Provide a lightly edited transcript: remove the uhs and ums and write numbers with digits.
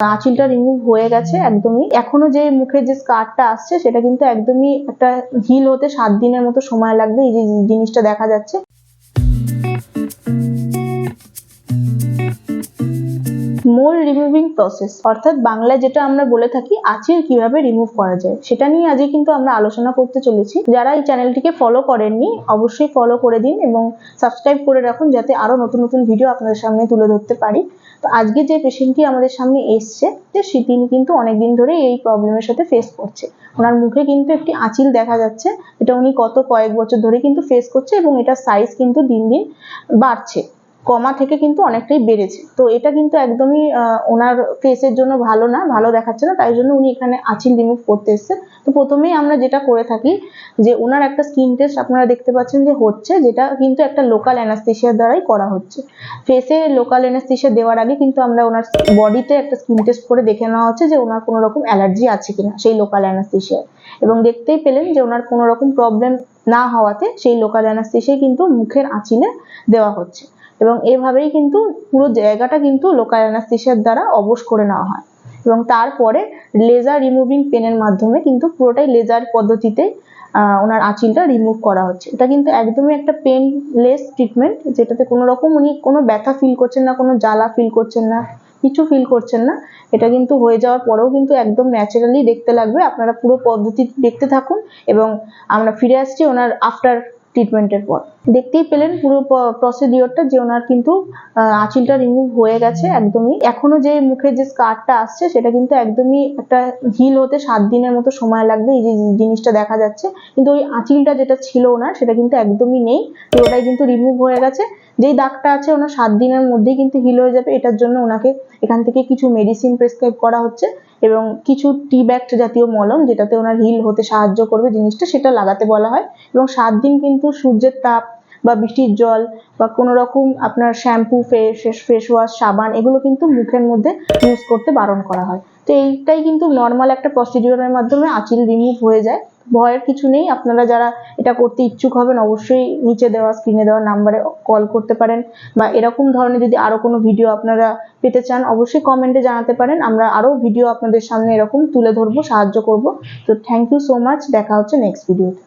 আঁচিলটা remove হয়ে গেছে একদমই। এখনো যে মুখের যে স্কারটা আসছে সেটা কিন্তু একদমই একটা হিল হতে 7 দিনের মতো সময় লাগবে। এই যে জিনিসটা দেখা যাচ্ছে, মোল রিমুভিং প্রসেস, অর্থাৎ বাংলায় যেটা আমরা বলে থাকি আঁচিল কিভাবে রিমুভ করা যায়, সেটা নিয়ে আজকে কিন্তু আমরা আলোচনা করতে চলেছি। যারা এই চ্যানেলটিকে ফলো করেননি অবশ্যই ফলো করে দিন এবং সাবস্ক্রাইব করে রাখুন, যাতে আরো নতুন নতুন ভিডিও আপনাদের সামনে তুলে ধরতে পারি। তো আজকে যে পেশেন্টটি আমাদের সামনে এসছে, তিনি কিন্তু অনেকদিন ধরে এই প্রবলেমের সাথে ফেস করছে। ওনার মুখে কিন্তু একটি আঁচিল দেখা যাচ্ছে, এটা উনি গত কয়েক বছর ধরে কিন্তু ফেস করছে এবং এটার সাইজ কিন্তু দিন দিন বাড়ছে, কমা থেকে কিন্তু অনেকটাই বেড়েছে। তো এটা কিন্তু একদমই ওনার ফেসের জন্য ভালো না, ভালো দেখাচ্ছে না, তাই জন্য উনি এখানে আঁচিল রিমুভ করতে এসেছে। তো প্রথমেই আমরা যেটা করে থাকি যে ওনার একটা স্কিন টেস্ট আপনারা দেখতে পাচ্ছেন যে হচ্ছে, যেটা কিন্তু একটা লোকাল অ্যানাস্থেসিয়ার দ্বারাই করা হচ্ছে। ফেসে লোকাল অ্যানাস্থেসিয়া দেওয়ার আগে কিন্তু আমরা ওনার বডিতে একটা স্কিন টেস্ট করে দেখে নেওয়া হচ্ছে যে ওনার কোনো রকম অ্যালার্জি আছে কিনা সেই লোকাল অ্যানাস্থেসিয়ার, এবং দেখতেই পেলেন যে ওনার কোনো রকম প্রবলেম না হওয়াতে সেই লোকাল অ্যানাস্থেসিয়া কিন্তু মুখের আঁচিলে দেওয়া হচ্ছে, এবং এভাবেই কিন্তু পুরো জায়গাটা কিন্তু লোকাল অ্যানাস্থেসিয়ার দ্বারা অবশ করে নেওয়া হয়। এবং তারপরে লেজার রিমুভিং পেনের মাধ্যমে কিন্তু পুরোটাই লেজার পদ্ধতিতে ওনার আঁচিলটা রিমুভ করা হচ্ছে। এটা কিন্তু একদমই একটা পেনলেস ট্রিটমেন্ট, যেটাতে কোনো রকম উনি কোনো ব্যথা ফিল করছেন না, কোনো জ্বালা ফিল করছেন না, কিছু ফিল করছেন না। এটা কিন্তু হয়ে যাওয়ার পরেও কিন্তু একদম ন্যাচারালি দেখতে লাগবে। আপনারা পুরো পদ্ধতি দেখতে থাকুন এবং আমরা ফিরে আসছি ওনার আফটার ট্রিটমেন্টের পর। দেখতেই পেলেন পুরো প্রসিডিওরটা যে ওনার কিন্তু আঁচিলটা রিমুভ হয়ে গেছে একদমই। এখনো যে মুখের যে স্কারটা আসছে সেটা কিন্তু একদমই একটা হিল হতে 7 দিনের মতো সময় লাগবে। এই যে জিনিসটা দেখা যাচ্ছে, কিন্তু ওই আঁচিলটা যেটা ছিল ওনার সেটা কিন্তু একদমই নেই, পুরোটাই কিন্তু রিমুভ হয়ে গেছে। যেই দাগটা আছে ওনার 7 দিনের মধ্যেই কিন্তু হিল হয়ে যাবে। এটার জন্য ওনাকে এখান থেকে কিছু মেডিসিন প্রেসক্রাইব করা হচ্ছে এবং কিছু টি ব্যাক্ট জাতীয় মলম, যেটাতে ওনার হিল হতে সাহায্য করবে জিনিসটা, সেটা লাগাতে বলা হয়। এবং 7 দিন কিন্তু সূর্যের তাপ বা বৃষ্টির জল বা কোনো রকম আপনার শ্যাম্পু, ফেস ওয়াশ, সাবান এগুলো কিন্তু মুখের মধ্যে ইউজ করতে বারণ করা হয়। তো এইটাই কিন্তু নর্মাল একটা প্রসিডিওরের মাধ্যমে আঁচিল রিমুভ হয়ে যায়। ভয়ের কিছু নেই। আপনারা যারা এটা করতে ইচ্ছুক হবেন অবশ্যই নিচে দেওয়া স্ক্রিনে দেওয়া নাম্বারে কল করতে পারেন, বা এরকম ধরনের যদি আরো কোনো ভিডিও আপনারা পেতে চান অবশ্যই কমেন্টে জানাতে পারেন। আমরা আরো ভিডিও আপনাদের সামনে এরকম তুলে ধরবো, সাহায্য করব। তো থ্যাংক ইউ সো মাচ, দেখা হচ্ছে নেক্সট ভিডিওতে।